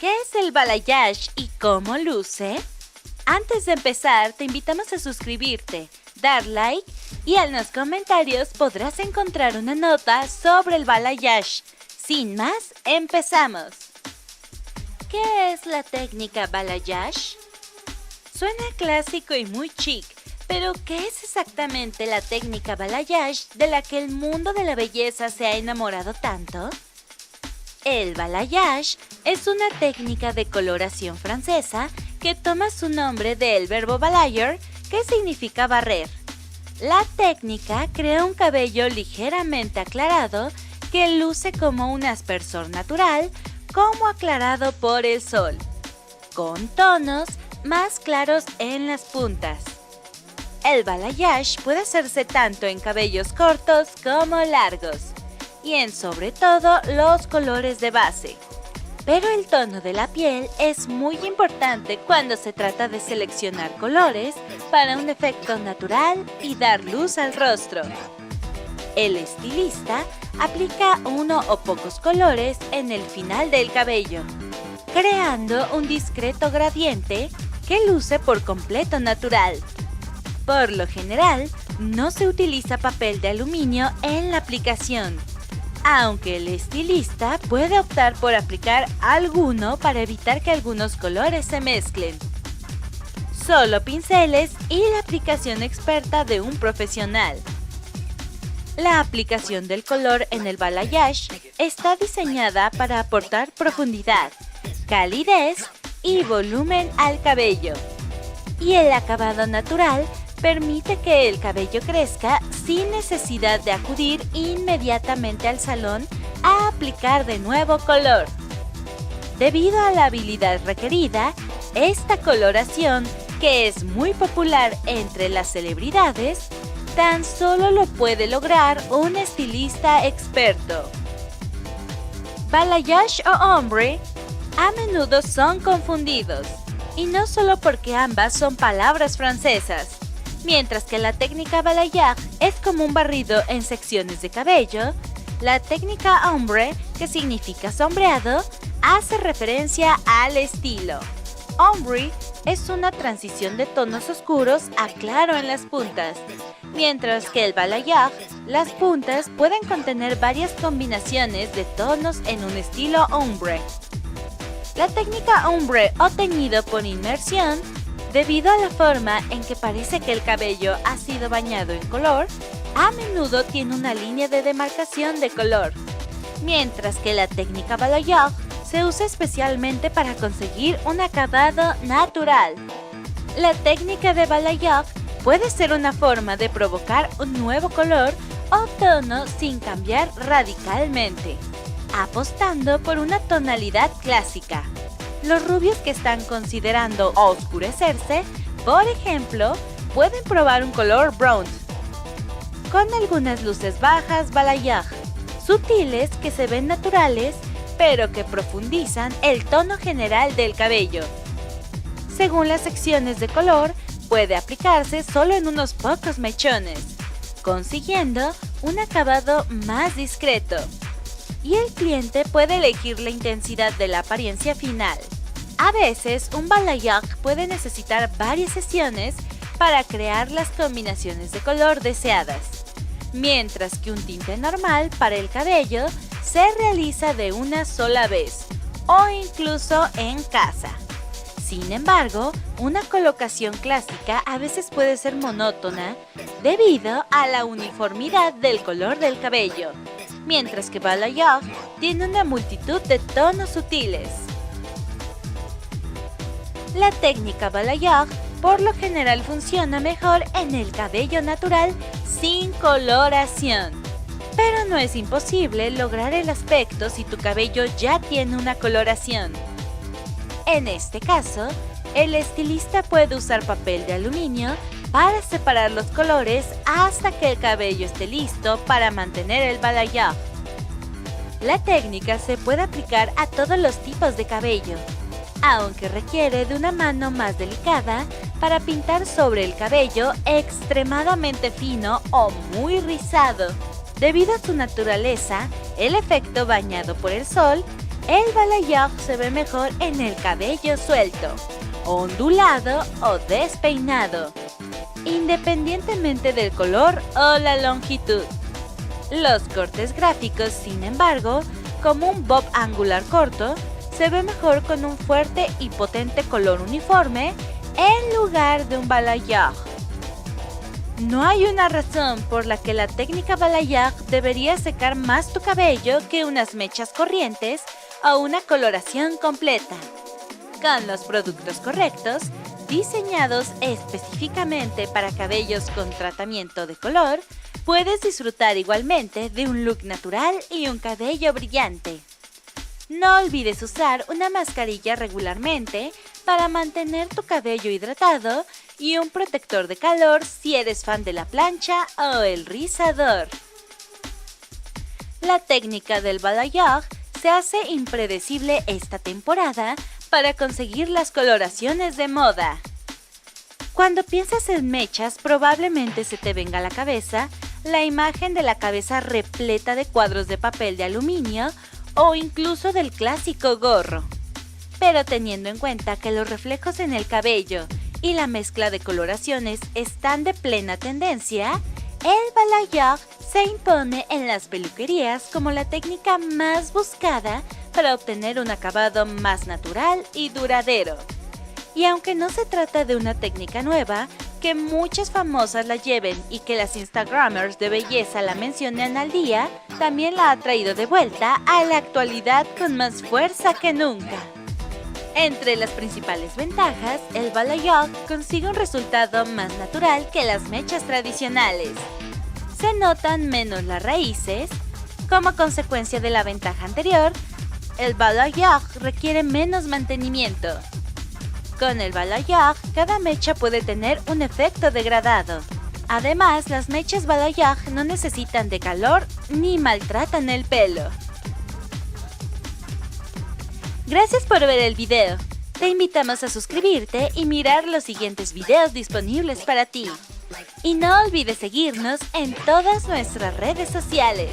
¿Qué es el balayage y cómo luce? Antes de empezar, te invitamos a suscribirte, dar like y en los comentarios podrás encontrar una nota sobre el balayage. Sin más, empezamos. ¿Qué es la técnica balayage? Suena clásico y muy chic, pero ¿qué es exactamente la técnica balayage de la que el mundo de la belleza se ha enamorado tanto? El balayage es una técnica de coloración francesa que toma su nombre del verbo balayer, que significa barrer. La técnica crea un cabello ligeramente aclarado que luce como un aspersor natural, como aclarado por el sol, con tonos más claros en las puntas. El balayage puede hacerse tanto en cabellos cortos como largos, y en sobre todo los colores de base. Pero el tono de la piel es muy importante cuando se trata de seleccionar colores para un efecto natural y dar luz al rostro. El estilista aplica uno o pocos colores en el final del cabello, creando un discreto gradiente que luce por completo natural. Por lo general, no se utiliza papel de aluminio en la aplicación, aunque el estilista puede optar por aplicar alguno para evitar que algunos colores se mezclen. Solo pinceles y la aplicación experta de un profesional. La aplicación del color en el balayage está diseñada para aportar profundidad, calidez y volumen al cabello. Y el acabado natural permite que el cabello crezca sin necesidad de acudir inmediatamente al salón a aplicar de nuevo color. Debido a la habilidad requerida, esta coloración, que es muy popular entre las celebridades, tan solo lo puede lograr un estilista experto. Balayage o ombre a menudo son confundidos, y no solo porque ambas son palabras francesas. Mientras que la técnica balayage es como un barrido en secciones de cabello, la técnica ombre, que significa sombreado, hace referencia al estilo. Ombre es una transición de tonos oscuros a claro en las puntas, mientras que el balayage, las puntas pueden contener varias combinaciones de tonos en un estilo ombre. La técnica ombre o teñido por inmersión, debido a la forma en que parece que el cabello ha sido bañado en color, a menudo tiene una línea de demarcación de color, mientras que la técnica balayage se usa especialmente para conseguir un acabado natural. La técnica de balayage puede ser una forma de provocar un nuevo color o tono sin cambiar radicalmente, apostando por una tonalidad clásica. Los rubios que están considerando oscurecerse, por ejemplo, pueden probar un color bronze, con algunas luces bajas balayage, sutiles que se ven naturales, pero que profundizan el tono general del cabello. Según las secciones de color, puede aplicarse solo en unos pocos mechones, consiguiendo un acabado más discreto. Y el cliente puede elegir la intensidad de la apariencia final. A veces, un balayage puede necesitar varias sesiones para crear las combinaciones de color deseadas, mientras que un tinte normal para el cabello se realiza de una sola vez o incluso en casa. Sin embargo, una colocación clásica a veces puede ser monótona debido a la uniformidad del color del cabello, mientras que balayage tiene una multitud de tonos sutiles. La técnica balayage por lo general funciona mejor en el cabello natural sin coloración, pero no es imposible lograr el aspecto si tu cabello ya tiene una coloración. En este caso, el estilista puede usar papel de aluminio para separar los colores hasta que el cabello esté listo para mantener el balayage. La técnica se puede aplicar a todos los tipos de cabello, aunque requiere de una mano más delicada para pintar sobre el cabello extremadamente fino o muy rizado. Debido a su naturaleza, el efecto bañado por el sol, El balayage se ve mejor en el cabello suelto, ondulado o despeinado, independientemente del color o la longitud. Los cortes gráficos, sin embargo, como un bob angular corto, se ve mejor con un fuerte y potente color uniforme en lugar de un balayage. No hay una razón por la que la técnica balayage debería secar más tu cabello que unas mechas corrientes o una coloración completa. Con los productos correctos, diseñados específicamente para cabellos con tratamiento de color, puedes disfrutar igualmente de un look natural y un cabello brillante. No olvides usar una mascarilla regularmente para mantener tu cabello hidratado y un protector de calor si eres fan de la plancha o el rizador. La técnica del balayage se hace impredecible esta temporada para conseguir las coloraciones de moda. Cuando piensas en mechas, probablemente se te venga a la cabeza la imagen de la cabeza repleta de cuadros de papel de aluminio o incluso del clásico gorro. Pero teniendo en cuenta que los reflejos en el cabello y la mezcla de coloraciones están de plena tendencia, el balayage se impone en las peluquerías como la técnica más buscada para obtener un acabado más natural y duradero. Y aunque no se trata de una técnica nueva, que muchas famosas la lleven y que las Instagramers de belleza la mencionen al día, también la ha traído de vuelta a la actualidad con más fuerza que nunca. Entre las principales ventajas, el balayage consigue un resultado más natural que las mechas tradicionales. Se notan menos las raíces. Como consecuencia de la ventaja anterior, el balayage requiere menos mantenimiento. Con el balayage, cada mecha puede tener un efecto degradado. Además, las mechas balayage no necesitan de calor ni maltratan el pelo. Gracias por ver el video. Te invitamos a suscribirte y mirar los siguientes videos disponibles para ti. Y no olvides seguirnos en todas nuestras redes sociales.